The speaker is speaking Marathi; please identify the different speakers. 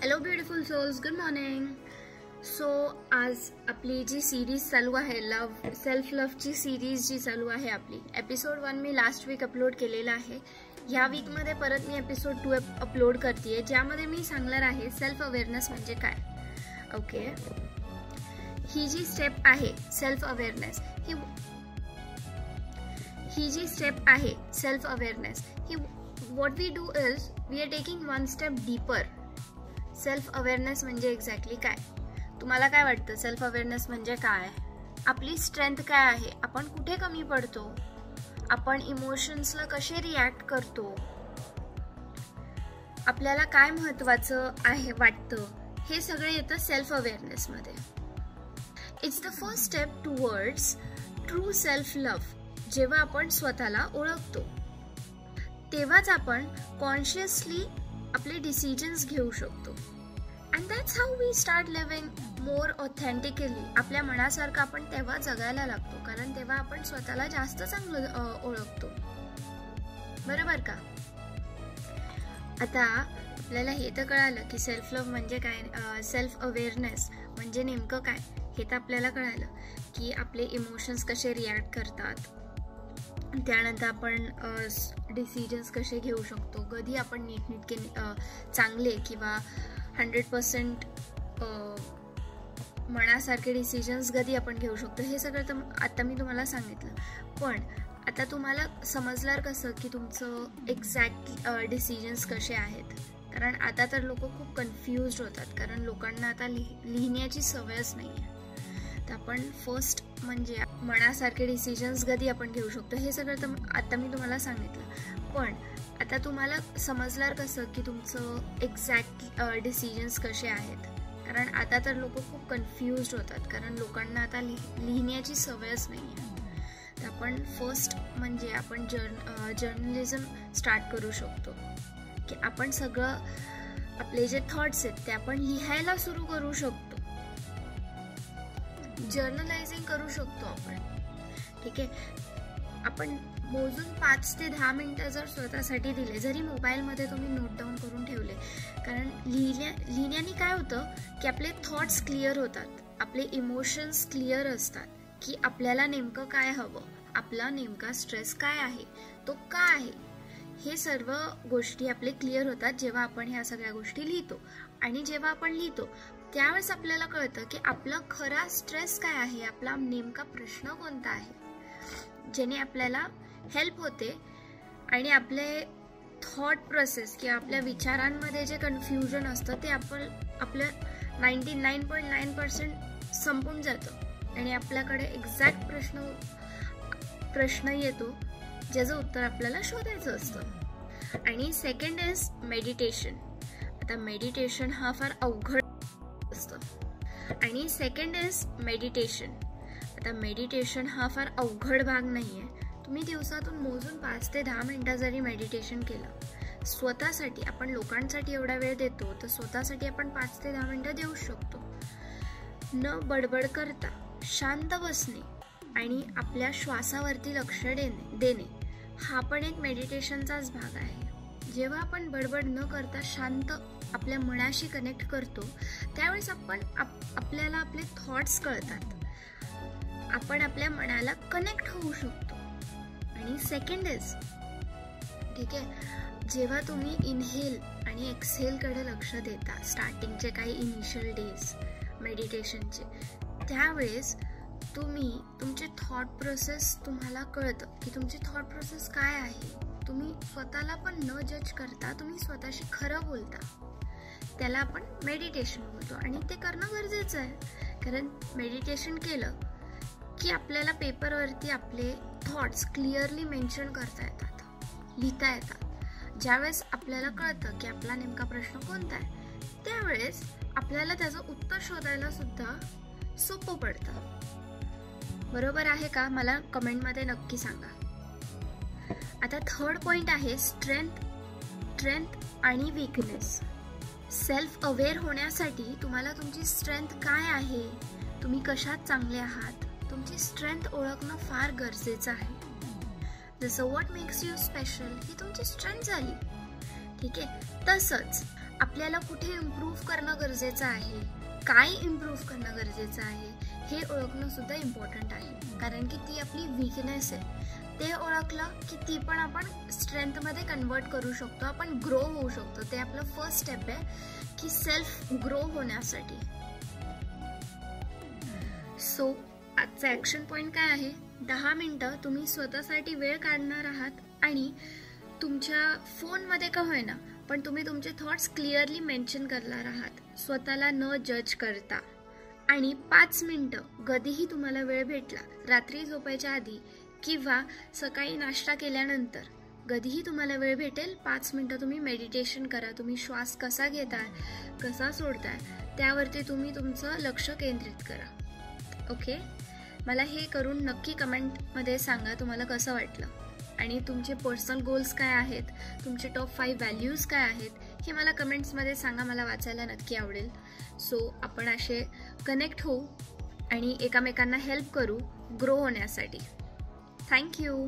Speaker 1: Hello beautiful souls, good morning. So आज आपली जी सिरीज चालू आहे सेल्फ लव्हची सिरीज जी चालू आहे आपली, एपिसोड 1 मी लास्ट वीक अपलोड केलेला आहे. ह्या वीकमध्ये परत मी एपिसोड 2 अपलोड करते, ज्यामध्ये मी सांगणार आहे सेल्फ अवेअरनेस म्हणजे काय. ओके, ही जी स्टेप आहे सेल्फ अवेअरनेस, ही जी स्टेप आहे self awareness, he what we do is we are taking one step deeper. Self awareness म्हणजे एक्झॅक्टली काय? तुम्हाला काय वाटतं सेल्फ अवेअरनेस म्हणजे काय? आपली स्ट्रेंथ काय आहे, आपण कुठे कमी पडतो, आपण इमोशन्सला कसे रिॲक्ट करतो, आपल्याला काय महत्त्वाचं आहे वाटतं, हे सगळे येतं सेल्फ अवेअरनेसमध्ये. It's the first step towards true self love. जेव्हा आपण स्वतःला ओळखतो तेव्हाच आपण कॉन्शियसली आपले डिसिजन्स घेऊ शकतो. And that's how we start living more authentically. आपल्या मनासारखं आपण तेव्हा जगायला लागतो, कारण तेव्हा आपण स्वतःला जास्त चांगलं ओळखतो. बरोबर का? आता आपल्याला हे तर कळालं की सेल्फ लव्ह म्हणजे काय, सेल्फ अवेअरनेस म्हणजे नेमकं काय हे तर आपल्याला कळालं की आपले इमोशन्स कसे रिॲक्ट करतात, त्यानंतर आपण डिसिजन्स कसे घेऊ शकतो, कधी आपण नीटनेटके चांगले किंवा 100% मनासारखे डिसिजन्स कधी आपण घेऊ शकतो, हे सगळं तर आता मी तुम्हाला सांगितलं. पण आता तुम्हाला समजणार कसं की तुमचं एक्झॅक्ट डिसिजन्स कसे आहेत? कारण आता तर लोक खूप कन्फ्युज्ड होतात, कारण लोकांना आता लिहिण्याची सवयच नाही आहे. तर आपण फर्स्ट म्हणजे मनासारखे डिसिजन्स कधी आपण घेऊ शकतो, हे सगळं तर आता मी तुम्हाला सांगितलं. पण आता तुम्हाला समजणार कसं की तुमचं एक्झॅक्ट डिसिजन्स कसे आहेत? कारण आता तर लोक खूप कन्फ्युज्ड होतात, कारण लोकांना आता लिहिण्याची सवयच नाही आहे. तर आपण फर्स्ट म्हणजे आपण जर्नलिझम स्टार्ट करू शकतो की आपण सगळं आपले जे थॉट्स आहेत ते आपण लिहायला सुरू करू शकतो, जर्नलायझिंग करू शकतो आपण. ठीक आहे, आपण मोजून 5 ते 10 मिनिटं जर स्वतःसाठी दिले, जरी मोबाईलमध्ये तुम्ही नोट डाऊन करून ठेवले, कारण लिहिण्याने काय होतं की आपले थॉट्स क्लिअर होतात, आपले इमोशन्स क्लिअर असतात की आपल्याला नेमकं काय हवं, आपला नेमका स्ट्रेस काय आहे, तो का आहे, हे सर्व गोष्टी आपले क्लिअर होतात जेव्हा आपण ह्या सगळ्या गोष्टी लिहितो. आणि जेव्हा आपण लिहितो त्यावेळेस आपल्याला कळतं की आपला खरा स्ट्रेस काय आहे, आपला नेमका प्रश्न कोणता आहे, ज्याने आपल्याला हेल्प होते आणि आपले थॉट प्रोसेस किंवा आपल्या विचारांमध्ये जे कन्फ्युजन असतं ते आपलं 99.9% संपून जातं आणि आपल्याकडे एक्झॅक्ट प्रश्न येतो ज्याचं उत्तर आपल्याला शोधायचं असतं. आणि सेकंड इज मेडिटेशन. आता मेडिटेशन हा फार अवघड असतं. आणि सेकंड इज मेडिटेशन. आता मेडिटेशन हा फार अवघड भाग नाही आहे. तुम्ही दिवसातून मोजून 5 ते 10 मिनिटं जरी मेडिटेशन केलं स्वतःसाठी, आपण लोकांसाठी एवढा वेळ देतो तर स्वतःसाठी आपण 5 ते 10 मिनिटं देऊ शकतो. न बडबड करता शांत बसणे आणि आपल्या श्वासावरती लक्ष देणे हा पण एक मेडिटेशनचाच भाग आहे. जेव्हा आपण बडबड न करता शांत आपल्या मनाशी कनेक्ट करतो त्यावेळेस आपल्याला आपले थॉट्स कळतात, आपण आपल्या मनाला कनेक्ट होऊ शकतो. आणि सेकंड इज, ठीक आहे, जेव्हा तुम्ही इनहेल आणि एक्सहेलकडे लक्ष देता, स्टार्टिंगचे काही इनिशियल डेज मेडिटेशनचे, त्यावेळेस तुमचे थॉट प्रोसेस तुम्हाला कळतं की तुमची थॉट प्रोसेस काय आहे. तुम्ही स्वतःला पण न जज करता तुम्ही स्वतःशी खरं बोलता, त्याला आपण मेडिटेशन बोलतो. आणि ते करणं गरजेचं आहे, कारण मेडिटेशन केलं की आपल्याला पेपरवरती आपले थॉट्स क्लिअरली मेन्शन करता येतात, लिहिता येतात. ज्यावेळेस आपल्याला कळतं की आपला नेमका प्रश्न कोणता आहे त्यावेळेस आपल्याला त्याचं उत्तर शोधायला सुद्धा सोपं पडतं. बरोबर आहे का? मला कमेंटमध्ये नक्की सांगा. आता थर्ड पॉइंट आहे स्ट्रेंथ आणि वीकनेस. सेल्फ अवेअर होण्यासाठी तुम्हाला तुमची स्ट्रेंथ काय आहे, तुम्ही कशात चांगले आहात, तुमची स्ट्रेंथ ओळखणं फार गरजेचं आहे. जसं व्हॉट मेक्स यू स्पेशल ही तुमची स्ट्रेंथ झाली. ठीक आहे, तसंच आपल्याला कुठे इम्प्रूव्ह करणं गरजेचं आहे, काय इम्प्रूव्ह करणं गरजेचं आहे हे ओळखणं सुद्धा इम्पॉर्टंट आहे. कारण की ती आपली वीकनेस आहे. ते ओळखलं की ती पण आपण स्ट्रेंथमध्ये कन्वर्ट करू शकतो, आपण ग्रो होऊ शकतो. ते आपलं फर्स्ट स्टेप आहे की सेल्फ ग्रो होण्यासाठी. सो आजचा ॲक्शन पॉईंट काय आहे? 10 मिनटं तुम्ही स्वतःसाठी वेळ काढणार आहात आणि तुमच्या फोनमध्ये का होईना पण तुम्ही तुमचे थॉट्स क्लिअरली मेन्शन करणार आहात, स्वतःला न जज करता. आणि 5 मिनटं कधीही तुम्हाला वेळ भेटला, रात्री झोपायच्या आधी किंवा सकाळी नाश्ता केल्यानंतर, कधीही तुम्हाला वेळ भेटेल 5 मिनटं तुम्ही मेडिटेशन करा. तुम्ही श्वास कसा घेताय, कसा सोडताय त्यावरती तुम्ही तुमचं लक्ष केंद्रित करा. ओके, मला हे करून नक्की कमेंटमध्ये सांगा तुम्हाला कसं वाटलं आणि तुमचे पर्सनल गोल्स काय आहेत, तुमचे टॉप 5 व्हॅल्यूज काय आहेत हे मला कमेंट्समध्ये सांगा. मला वाचायला नक्की आवडेल. सो आपण असे कनेक्ट होऊ आणि एकमेकांना हेल्प करू ग्रो होण्यासाठी. थँक्यू.